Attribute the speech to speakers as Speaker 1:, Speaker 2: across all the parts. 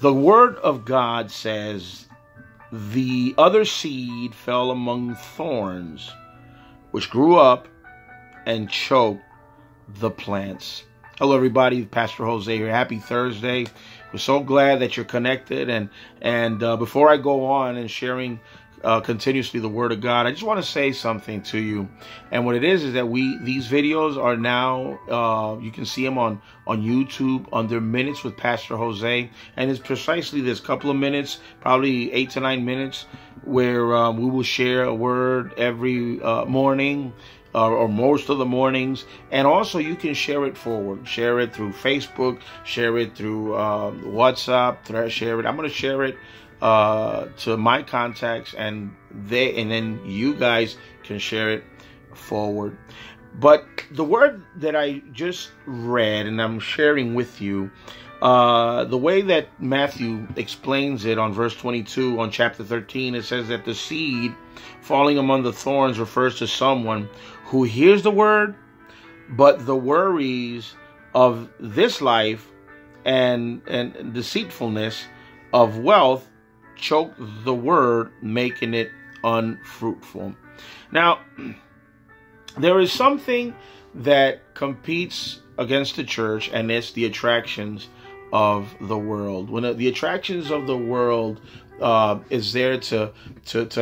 Speaker 1: The word of God says, the other seed fell among thorns, which grew up and choked the plants. Hello, everybody. Pastor Jose here. Happy Thursday. We're so glad that you're connected. And before I go on and sharing continuously the Word of God, I just want to say something to you. And what it is that these videos are now, you can see them on YouTube under Minutes with Pastor Jose. And it's precisely this couple of minutes, probably 8 to 9 minutes, where we will share a word every morning. Or most of the mornings. And also you can share it forward. Share it through Facebook. Share it through WhatsApp. Share it. I'm going to share it to my contacts, and then you guys can share it forward. But the word that I just read and I'm sharing with you, the way that Matthew explains it on verse 22 on chapter 13, it says that the seed falling among the thorns refers to someone who hears the word, but the worries of this life and deceitfulness of wealth choke the word, making it unfruitful. Now, there is something that competes against the church, and it's the attractions of the world. When the attractions of the world is there to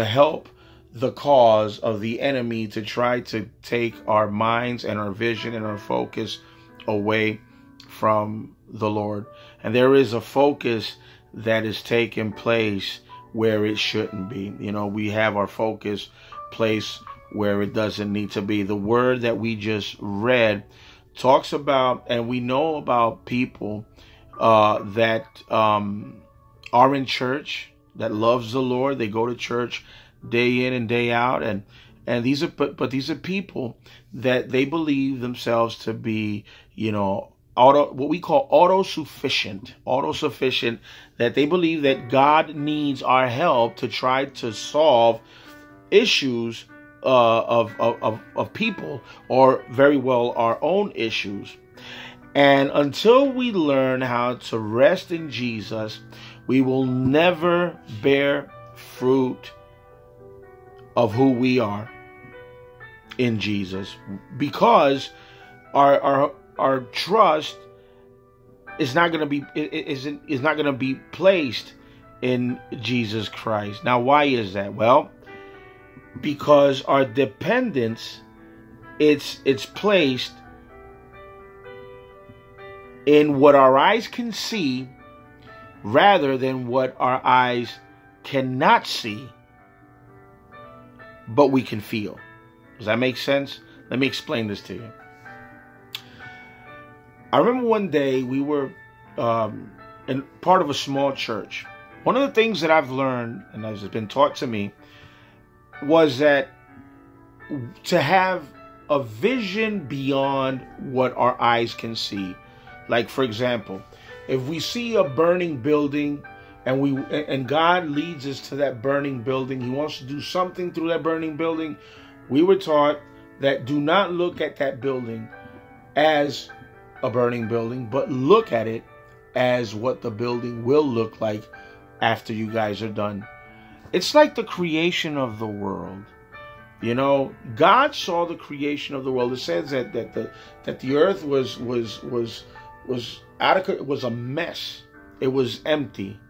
Speaker 1: help the cause of the enemy to try to take our minds and our vision and our focus away from the Lord. And there is a focus that is taking place where it shouldn't be. You know, we have our focus placed where it doesn't need to be. The word that we just read talks about, and we know about people that are in church, that loves the Lord. They go to church day in and day out, and these are but these are people that they believe themselves to be, you know, what we call autosufficient, that they believe that God needs our help to try to solve issues of people, or very well our own issues. And until we learn how to rest in Jesus, we will never bear fruit of who we are in Jesus, because our trust is not going to be placed in Jesus Christ. Now, why is that? Well, because our dependence it's placed in what our eyes can see rather than what our eyes cannot see, but we can feel. Does that make sense? Let me explain this to you. I remember one day we were in part of a small church. One of the things that I've learned, and has been taught to me, was that to have a vision beyond what our eyes can see. Like, for example, if we see a burning building and God leads us to that burning building, He wants to do something through that burning building, we were taught that do not look at that building as a burning building, but look at it as what the building will look like after you guys are done. It's like the creation of the world. You know, God saw the creation of the world. It says that the earth was adequate. It was a mess. It was empty.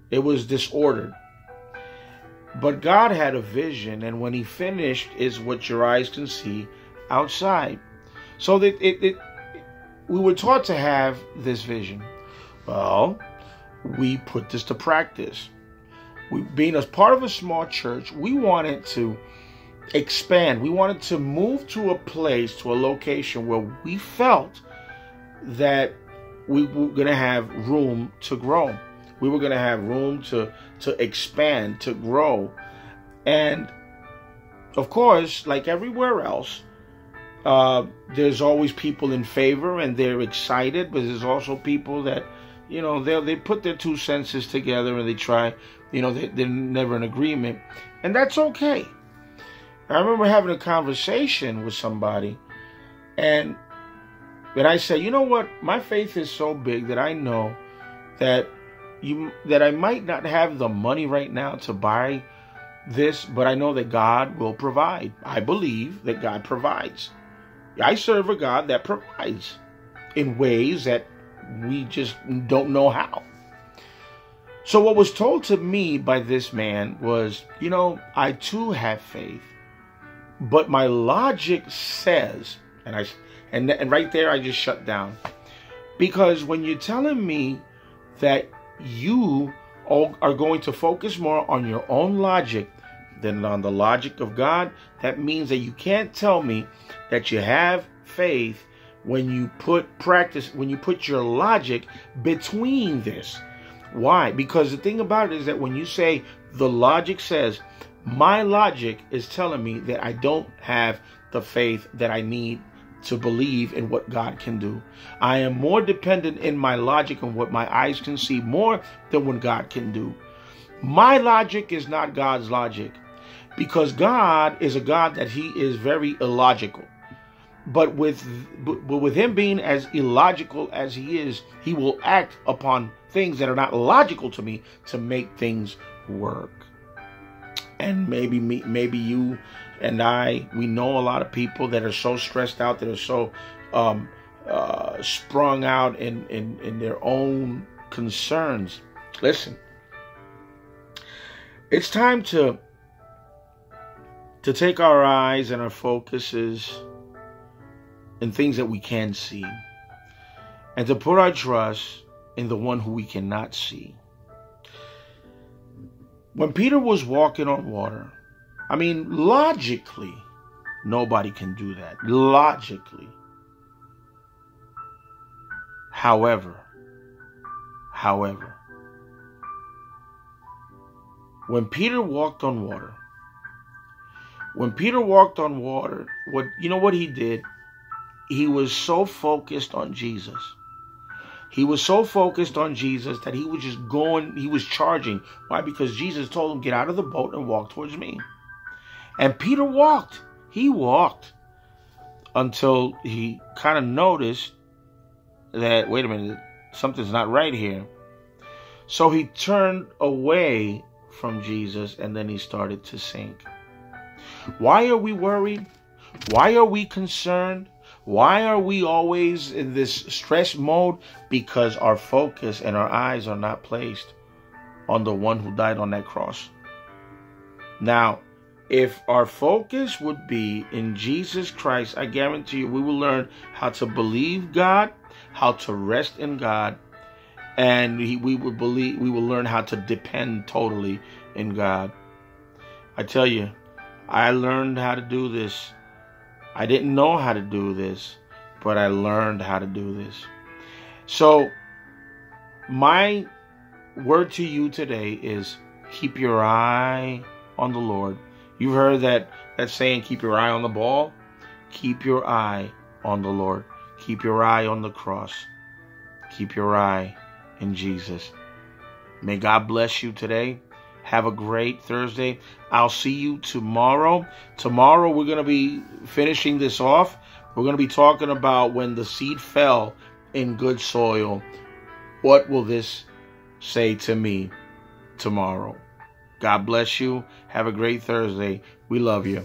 Speaker 1: It was disordered. But God had a vision, and when He finished, is what your eyes can see outside. So that we were taught to have this vision. Well, we put this to practice. Being as part of a small church, we wanted to expand. We wanted to move to a place, to a location where we felt that we were going to have room to grow. We were going to have room to expand, to grow. And of course, like everywhere else, there's always people in favor and they're excited, but there's also people that, you know, they put their two senses together and they try, you know, they're never in agreement. And that's okay. I remember having a conversation with somebody, and I said, you know what? My faith is so big that I know that that I might not have the money right now to buy this, but I know that God will provide. I believe that God provides. I serve a God that provides in ways that we just don't know how. So what was told to me by this man was, I too have faith, but my logic says, and right there I just shut down. Because when you're telling me that you are going to focus more on your own logic than on the logic of God, that means that you can't tell me that you have faith when you put your logic between this. Why? Because the thing about it is that when you say the logic says, my logic is telling me that I don't have the faith that I need to believe in what God can do. I am more dependent in my logic on what my eyes can see more than what God can do. My logic is not God's logic, because God is a God that he is very illogical. But with him being as illogical as he is, he will act upon things that are not logical to me to make things work. And maybe you and I, we know a lot of people that are so stressed out, that are so sprung out in their own concerns. Listen, it's time to take our eyes and our focuses in things that we can see, and to put our trust in the one who we cannot see. When Peter was walking on water, logically, nobody can do that. Logically. However, when Peter walked on water, what he did? He was so focused on Jesus. He was so focused on Jesus that he was he was charging. Why? Because Jesus told him, get out of the boat and walk towards me. And Peter walked. He walked until he kind of noticed that, wait a minute, something's not right here. So he turned away from Jesus, and then he started to sink. Why are we worried? Why are we concerned? Why are we always in this stress mode? Because our focus and our eyes are not placed on the one who died on that cross. Now, if our focus would be in Jesus Christ, I guarantee you we will learn how to believe God, how to rest in God, and we will learn how to depend totally in God. I tell you, I learned how to do this. I didn't know how to do this, but I learned how to do this. So my word to you today is keep your eye on the Lord. You've heard that saying, keep your eye on the ball. Keep your eye on the Lord. Keep your eye on the cross. Keep your eye in Jesus. May God bless you today. Have a great Thursday. I'll see you tomorrow. Tomorrow we're going to be finishing this off. We're going to be talking about when the seed fell in good soil. What will this say to me tomorrow? God bless you. Have a great Thursday. We love you.